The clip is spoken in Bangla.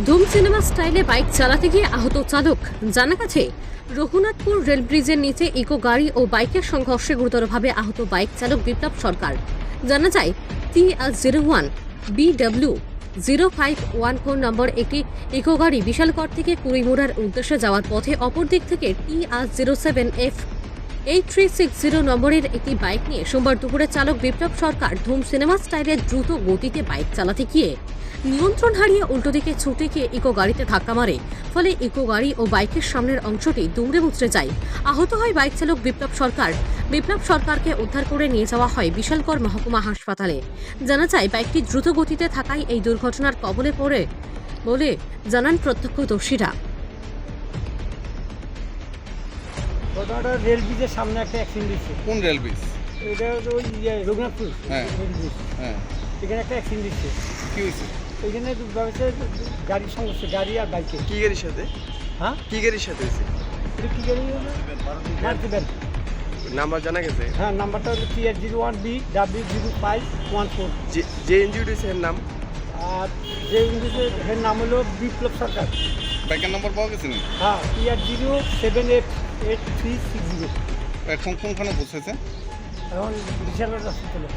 ধুম সিনেমা স্টাইলে বাইক চালাতে গিয়ে আহত চালক। জানা গেছে, রঘুনাথপুর রেল ব্রিজের নিচে ইকো গাড়ি ও বাইকের সংঘর্ষে গুরুতরভাবে আহত বাইক চালক বিপ্লব সরকার। জানা যায়, TR01 BW 0514 নম্বর একটি ইকো গাড়ি বিশালগড় থেকে কুড়িমুড়ার উদ্দেশ্যে যাওয়ার পথে অপর দিক থেকে TR07F 8360 নম্বরের একটি বাইক নিয়ে সোমবার দুপুরে চালক বিপ্লব সরকার ধুম সিনেমা স্টাইলে দ্রুত গতিতে বাইক চালাতে গিয়ে নিয়ন্ত্রণ হারিয়ে উল্টো দিকে ছুটে গিয়ে ইকো গাড়িতে ধাক্কা মারে। ফলে ইকো গাড়ি ও বাইকের সামনের অংশটি দৌড়ে মুচড়ে যায়। আহত হয় বাইক চালক বিপ্লব সরকার। বিপ্লব সরকারকে উদ্ধার করে নিয়ে যাওয়া হয় বিশালগড় মহকুমা হাসপাতালে। জানা যায়, বাইকটি দ্রুত গতিতে থাকায় এই দুর্ঘটনার কবলে পড়ে বলে জানান প্রত্যক্ষদর্শীরা। ঘটনাটা রেল ব্রিজের সামনে একটা অ্যাক্সিডেন্ট হয়েছে। কোন রেল ব্রিজ? এটা ওই রঘুনাথপুর হ্যাঁ। রেল ব্রিজ, হ্যাঁ, এখানে একটা অ্যাক্সিডেন্ট হয়েছে। কি হয়েছে? ওইখানে গাড়ির সমস্যা, গাড়ি আর বাইকে। কি গাড়ির সাথে? হ্যাঁ, কি গাড়ির সাথে হয়েছে? এটা কি গাড়ি হলো? মারুতি ভ্যান। নাম্বার জানা গেছে? হ্যাঁ, নাম্বারটা হলো TR01 BW0514। যে ইনজিউর্ড হয়েছে এর নাম? আর যে ইংলিশের এর নাম হলো বিপ্লব সরকার। বাইকের নম্বর পাওয়া গেছে না? হ্যাঁ, TR07F8360। এখন কোনখানে বসেছে? এখন বিশালের রাস্তা চলে।